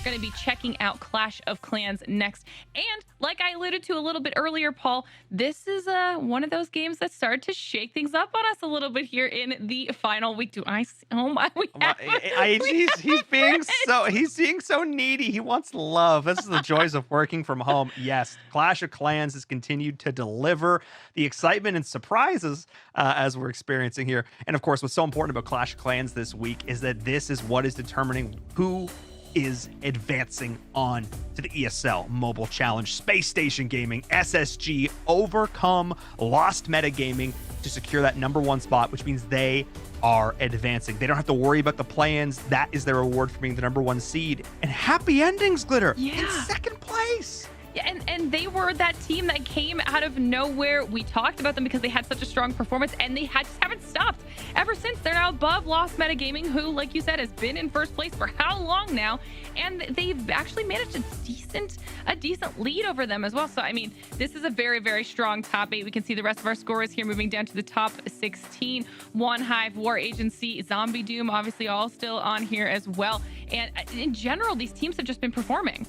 going to be checking out Clash of Clans next. And like I alluded to a little bit earlier, Paul, this is one of those games that started to shake things up on us a little bit here in the final week. Do I see? Oh my, he's being so needy. He wants love. This is the joys of working from home. Yes, Clash of Clans has continued to deliver the excitement and surprises as we're experiencing here. And of course, what's so important about Clash of Clans this week is that this is what is determining who is advancing on to the ESL Mobile Challenge. Space Station Gaming, SSG, overcome Lost Metagaming to secure that #1 spot, which means they are advancing. They don't have to worry about the play-ins. That is their reward for being the #1 seed. And happy endings, Glitter, in second place. Yeah, and they were that team that came out of nowhere. We talked about them because they had such a strong performance, and they just haven't stopped ever since. They're now above Lost Metagaming, who, like you said, has been in first place for how long now? And they've actually managed a decent lead over them as well. So, I mean, this is a very, very strong top 8. We can see the rest of our scores here moving down to the top 16. One Hive, War Agency, Zombie Doom, obviously all still on here as well. And in general, these teams have just been performing.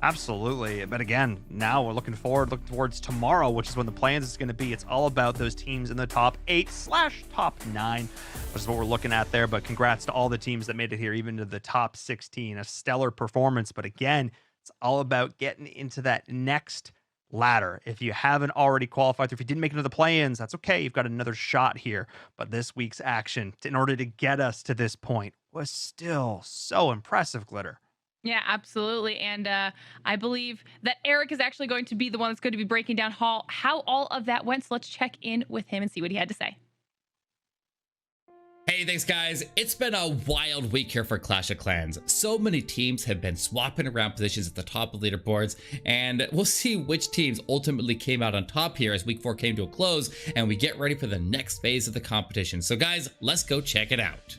Absolutely. But again, now we're looking towards tomorrow, which is when the plans is going to be. It's all about those teams in the top 8/top 9, which is what we're looking at there. But congrats to all the teams that made it here, even to the top 16. A stellar performance. But again, it's all about getting into that next ladder. If you haven't already qualified, if you didn't make it into the play-ins, that's okay. You've got another shot here. But this week's action, in order to get us to this point, was still so impressive, Glitter. Yeah, absolutely. And I believe that Eric is actually going to be the one that's going to be breaking down how all of that went. So let's check in with him and see what he had to say. Hey, thanks guys. It's been a wild week here for Clash of Clans. So many teams have been swapping around positions at the top of leaderboards, and we'll see which teams ultimately came out on top here as week 4 came to a close and we get ready for the next phase of the competition. So guys, let's go check it out.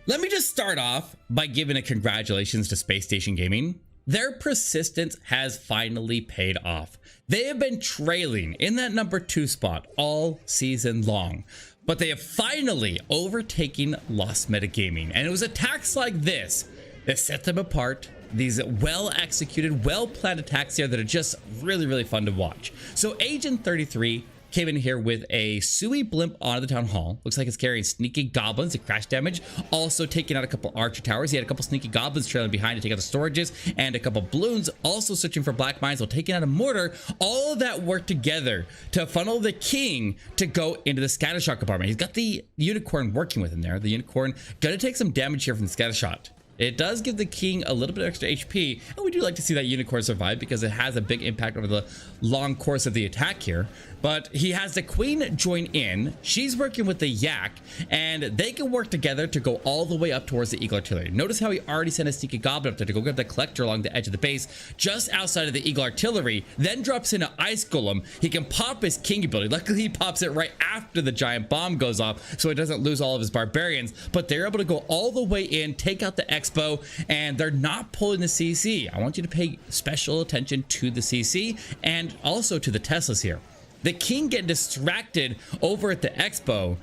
Let me just start off by giving a congratulations to Space Station Gaming. Their persistence has finally paid off. They have been trailing in that #2 spot all season long, but they have finally overtaken Lost Metagaming. And it was attacks like this that set them apart. These well-executed, well-planned attacks here that are just really, really fun to watch. So Agent 33 came in here with a Sui blimp onto the town hall. Looks like it's carrying sneaky goblins to crash damage. Also taking out a couple archer towers. He had a couple sneaky goblins trailing behind to take out the storages, and a couple balloons. Also searching for black mines while taking out a mortar. All of that worked together to funnel the king to go into the scattershot compartment. He's got the unicorn working with him there. The unicorn gonna take some damage here from the scattershot. It does give the king a little bit extra HP, and we do like to see that unicorn survive because it has a big impact over the long course of the attack here. But he has the queen join in. She's working with the yak, and they can work together to go all the way up towards the eagle artillery. Notice how he already sent a sneaky goblin up there to go get the collector along the edge of the base, just outside of the eagle artillery, then drops in an ice golem. He can pop his king ability. Luckily, he pops it right after the giant bomb goes off, so he doesn't lose all of his barbarians, but they're able to go all the way in, take out the expo, and they're not pulling the CC. I want you to pay special attention to the CC and also to the Teslas here. The king get distracted over at the expo,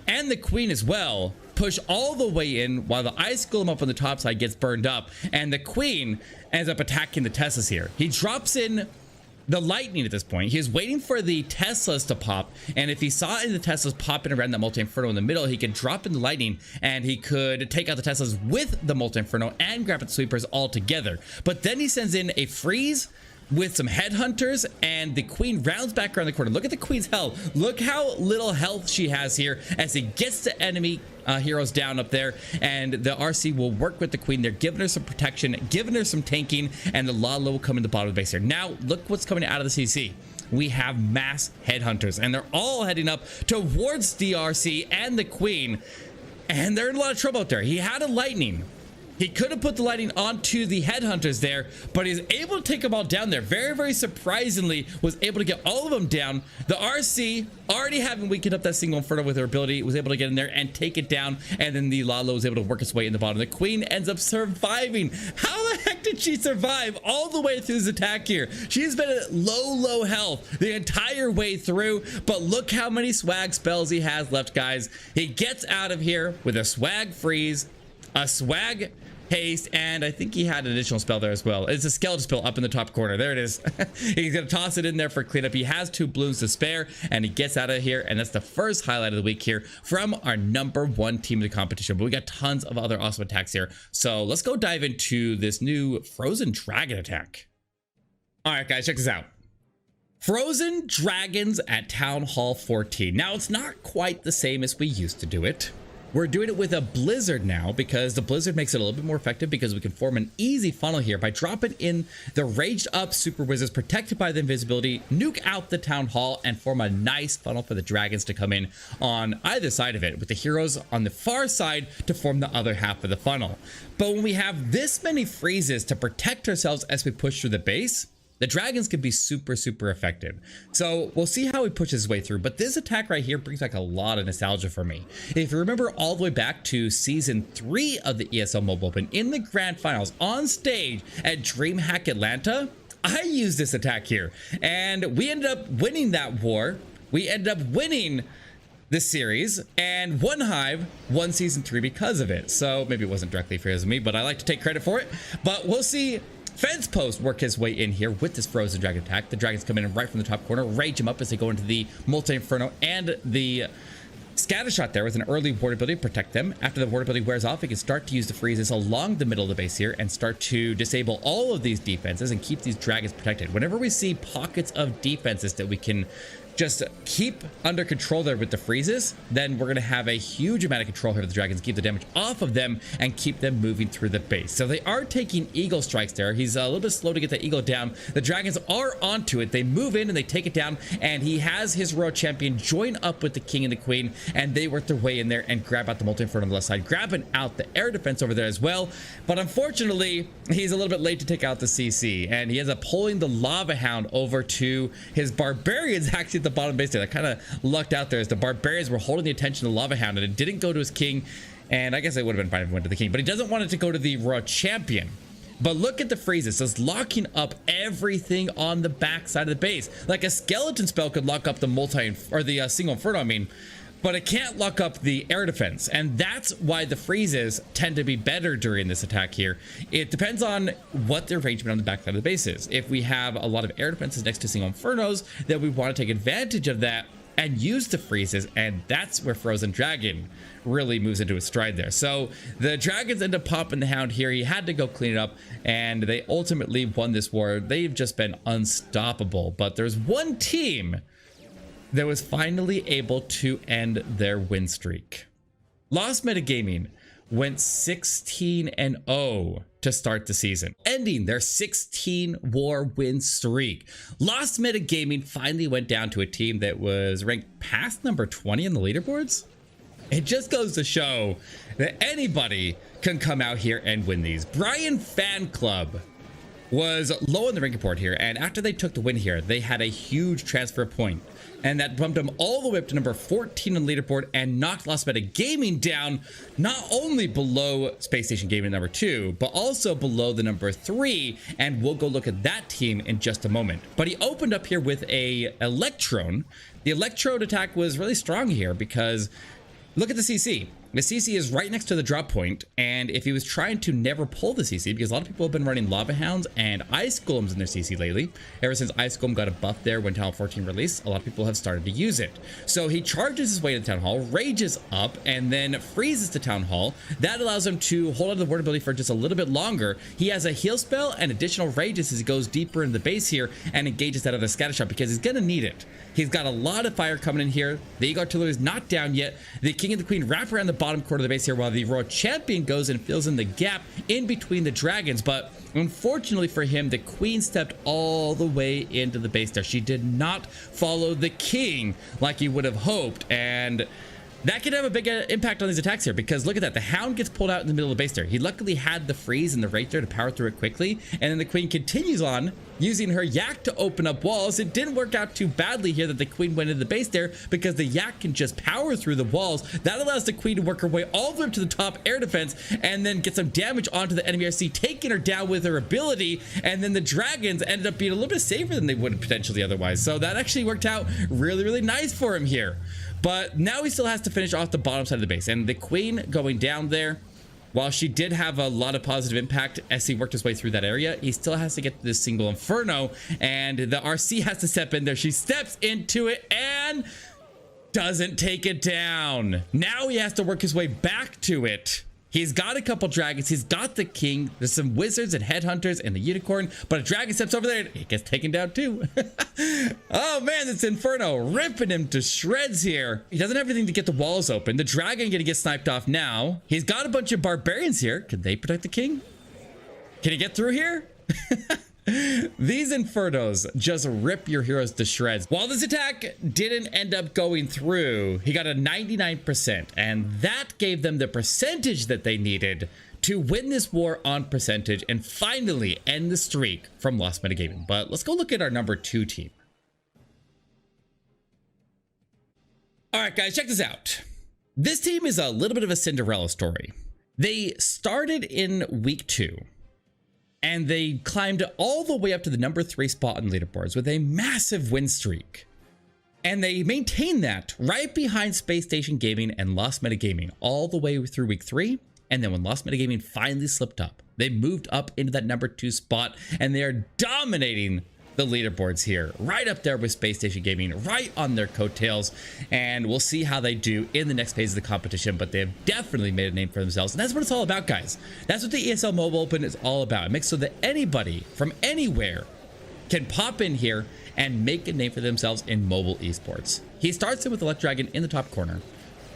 and the queen as well push all the way in while the ice golem up on the top side gets burned up, and the queen ends up attacking the Teslas here. He drops in the lightning at this point. He is waiting for the Teslas to pop, and if he saw in the Teslas popping around that multi-inferno in the middle, he could drop in the lightning and he could take out the Teslas with the multi-inferno and grab at the sweepers all together. But then he sends in a freeze with some headhunters, and the queen rounds back around the corner. Look at the queen's health. Look how little health she has here as he gets the enemy heroes down up there, and the RC will work with the queen. They're giving her some protection, giving her some tanking, and the Lala will come in the bottom of the base here. Now look what's coming out of the CC. We have mass headhunters, and they're all heading up towards the RC and the queen, and they're in a lot of trouble out there. He had a lightning. He could have put the lightning onto the headhunters there, but he's able to take them all down there. Very, very surprisingly, was able to get all of them down. The RC, already having weakened up that single inferno with her ability, was able to get in there and take it down. And then the Lalo was able to work its way in the bottom. The queen ends up surviving. How the heck did she survive all the way through this attack here? She's been at low health the entire way through, but look how many swag spells he has left, guys. He gets out of here with a swag freeze, a swag haste, and I think he had an additional spell there as well. It's a skeleton spell up in the top corner. There it is. He's gonna toss it in there for cleanup. He has 2 blooms to spare, and he gets out of here, and that's the first highlight of the week here from our #1 team in the competition. But we got tons of other awesome attacks here, so let's go dive into this new Frozen Dragon attack. All right, guys, check this out. Frozen Dragons at Town Hall 14. Now, it's not quite the same as we used to do it. We're doing it with a blizzard now because the blizzard makes it a little bit more effective because we can form an easy funnel here by dropping in the raged up super wizards protected by the invisibility, nuke out the town hall, and form a nice funnel for the dragons to come in on either side of it, with the heroes on the far side to form the other half of the funnel. But when we have this many freezes to protect ourselves as we push through the base, the dragons can be super effective. So we'll see how he pushes his way through, but this attack right here brings back a lot of nostalgia for me. If you remember all the way back to season 3 of the ESL Mobile Open, in the grand finals on stage at DreamHack Atlanta, I used this attack here, and we ended up winning that war. We ended up winning this series, and One Hive won season 3 because of it. So maybe it wasn't directly because of me, but I like to take credit for it. But we'll see Fence Post work his way in here with this Frozen Dragon attack. The dragons come in right from the top corner, rage him up as they go into the Multi-Inferno and the Scatter Shot there with an early ward ability to protect them. After the ward ability wears off, he can start to use the freezes along the middle of the base here and start to disable all of these defenses and keep these dragons protected. Whenever we see pockets of defenses that we can just keep under control there with the freezes, then we're going to have a huge amount of control here with the dragons, keep the damage off of them and keep them moving through the base. So they are taking eagle strikes there. He's a little bit slow to get the eagle down. The dragons are onto it. They move in and they take it down, and he has his Royal champion join up with the king and the queen, and they work their way in there and grab out the Multi-Inferno on the left side, grabbing out the air defense over there as well. But unfortunately, he's a little bit late to take out the CC, and he ends up pulling the Lava Hound over to his barbarians actually at the bottom base there. That kind of lucked out there as the barbarians were holding the attention of the Lava Hound, and it didn't go to his king, and I guess it would have been fine if it went to the king, but he doesn't want it to go to the Royal champion. But look at the freezes. So it's locking up everything on the back side of the base. Like a skeleton spell could lock up the single inferno, I mean, but it can't lock up the air defense, and that's why the freezes tend to be better during this attack here. It depends on what the arrangement on the back side of the base is. If we have a lot of air defenses next to single infernos, then we want to take advantage of that and use the freezes, and that's where Frozen Dragon really moves into its stride there. So the dragons end up popping the hound here. He had to go clean it up, and they ultimately won this war. They've just been unstoppable, but there's one team that was finally able to end their win streak. Lost Metagaming went 16-0 to start the season, ending their 16-war win streak. Lost Metagaming finally went down to a team that was ranked past number 20 in the leaderboards. It just goes to show that anybody can come out here and win these. Brian Fan Club was low in the ranking board here, and after they took the win here, they had a huge transfer point, and that bumped them all the way up to number 14 on the leaderboard and knocked Lost Meta Gaming down not only below Space Station Gaming number 2, but also below the number 3, and we'll go look at that team in just a moment. But he opened up here with a Electron. The Electrode attack was really strong here because look at the CC. The CC is right next to the drop point, and if he was trying to never pull the CC, because a lot of people have been running Lava Hounds and Ice Golems in their CC lately, ever since Ice Golem got a buff there when Town Hall 14 released, a lot of people have started to use it. So he charges his way to the Town Hall, rages up, and then freezes the Town Hall. That allows him to hold on to the ward ability for just a little bit longer. He has a heal spell and additional rages as he goes deeper into the base here and engages that other scatter shot because he's gonna need it. He's got a lot of fire coming in here. The Eagle Artillery is not down yet. The King and the Queen wrap around the bottom corner of the base here while the Royal Champion goes and fills in the gap in between the dragons. But unfortunately for him, the Queen stepped all the way into the base there. She did not follow the King like he would have hoped, and that could have a big impact on these attacks here, because look at that. The Hound gets pulled out in the middle of the base there. He luckily had the freeze and the rage there to power through it quickly, and then the Queen continues on using her Yak to open up walls. It didn't work out too badly here that the Queen went into the base there, because the Yak can just power through the walls. That allows the Queen to work her way all the way up to the top air defense and then get some damage onto the enemy RC, taking her down with her ability. And then the dragons ended up being a little bit safer than they would potentially otherwise. So that actually worked out really nice for him here. But now he still has to finish off the bottom side of the base, and the Queen going down there While she did have a lot of positive impact as he worked his way through that area, he still has to get to this single Inferno, and the RC has to step in there. She steps into it and doesn't take it down. Now he has to work his way back to it. He's got a couple dragons. He's got the king. There's some wizards and headhunters and the unicorn, but a dragon steps over there and he gets taken down too. Oh man, this Inferno ripping him to shreds here. He doesn't have everything to get the walls open. The dragon gonna get sniped off now. He's got a bunch of barbarians here. Can they protect the king? Can he get through here? These Infernos just rip your heroes to shreds. While this attack didn't end up going through, he got a 99%, and that gave them the percentage that they needed to win this war on percentage and finally end the streak from Lost Metagaming. But let's go look at our number 2 team. All right, guys, check this out. This team is a little bit of a Cinderella story. They started in week 2. And they climbed all the way up to the number 3 spot on leaderboards with a massive win streak. And they maintained that right behind Space Station Gaming and Lost Metagaming all the way through week 3. And then when Lost Metagaming finally slipped up, they moved up into that number 2 spot, and they are dominating the leaderboards here, right up there with Space Station Gaming, right on their coattails. And we'll see how they do in the next phase of the competition, but they have definitely made a name for themselves. And that's what it's all about, guys. That's what the ESL Mobile Open is all about. It makes so that anybody from anywhere can pop in here and make a name for themselves in mobile esports. He starts in with Elect Dragon in the top corner,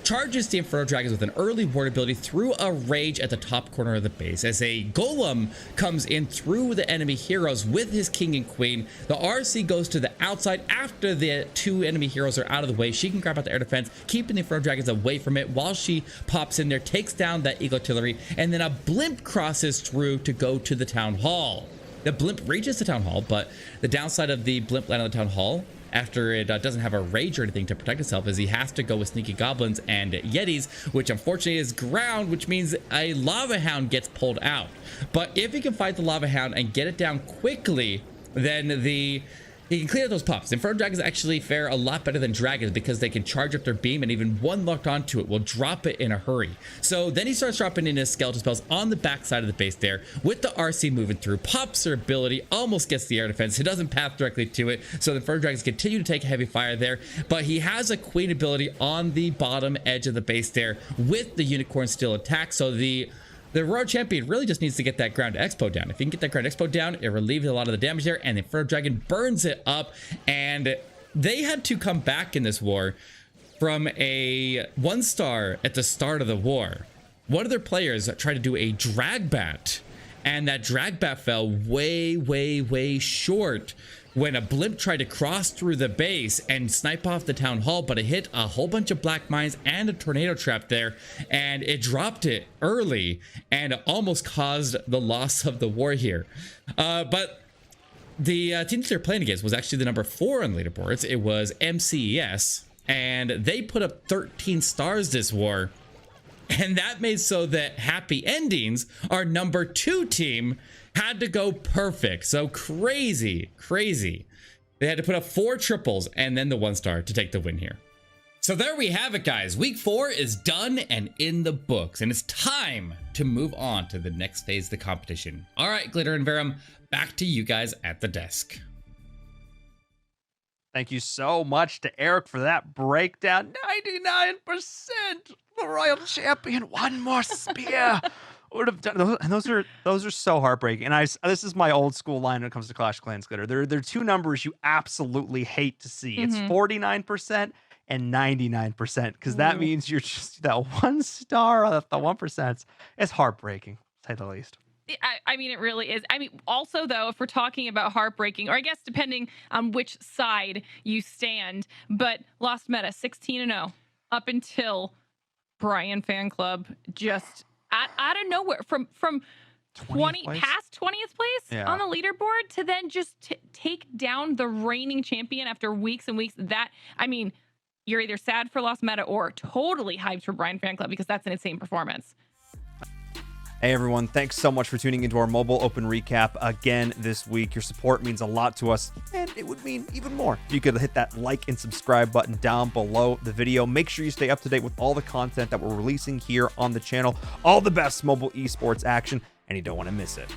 charges the Inferno Dragons with an early ward ability through a rage at the top corner of the base. As a golem comes in through the enemy heroes with his king and queen, the RC goes to the outside after the 2 enemy heroes are out of the way. She can grab out the air defense, keeping the Inferno Dragons away from it while she pops in there, takes down that Eagle Artillery, and then a blimp crosses through to go to the Town Hall. The blimp reaches the Town Hall, but the downside of the blimp land on the Town Hall, after it doesn't have a rage or anything to protect itself, is he has to go with sneaky goblins and yetis, which unfortunately is ground, which means a lava hound gets pulled out. But if he can fight the lava hound and get it down quickly, then he can clear those pops. Inferno Dragons actually fare a lot better than dragons because they can charge up their beam, and even one locked onto it will drop it in a hurry. So then he starts dropping in his skeleton spells on the back side of the base there with the RC moving through, pops her ability, almost gets the air defense. It doesn't path directly to it, so the Inferno Dragons continue to take heavy fire there, but he has a queen ability on the bottom edge of the base there with the unicorn still attack. So the Royal Champion really just needs to get that ground expo down. If he can get that ground expo down, it relieves a lot of the damage there, and the Inferno Dragon burns it up. And they had to come back in this war from a 1-star at the start of the war. One of their players tried to do a drag bat, and that drag bat fell way short when a blimp tried to cross through the base and snipe off the Town Hall, but it hit a whole bunch of black mines and a tornado trap there, and it dropped it early and almost caused the loss of the war here. But the team that they're playing against was actually the number 4 on leaderboards. It was MCES, and they put up 13 stars this war. And that made so that Happy Endings, our number 2 team, had to go perfect. So crazy. They had to put up 4 triples and then the 1-star to take the win here. So there we have it, guys. Week 4 is done and in the books, and it's time to move on to the next phase of the competition. All right, Glitter and Verum, back to you guys at the desk. Thank you so much to Eric for that breakdown. 99%. The Royal Champion, one more spear. Would have done those, and those are so heartbreaking. And this is my old school line when it comes to Clash of Clans Glitter. There are 2 numbers you absolutely hate to see. It's 49% and 99%, because that means you're just that 1-star of the 1%. It's heartbreaking, to say the least. I mean, it really is. I mean, also, though, if we're talking about heartbreaking, or I guess depending on which side you stand, but Lost Meta 16-0 up until Brian Fan Club just out of nowhere from 20 past 20th place on the leaderboard to then just take down the reigning champion after weeks and weeks. That, I mean, you're either sad for Lost Meta or totally hyped for Brian Fan Club, because that's an insane performance. Hey everyone, thanks so much for tuning into our mobile open recap again this week. Your support means a lot to us, and it would mean even more if you could hit that like and subscribe button down below the video. Make sure you stay up to date with all the content that we're releasing here on the channel. All the best mobile esports action, and you don't want to miss it.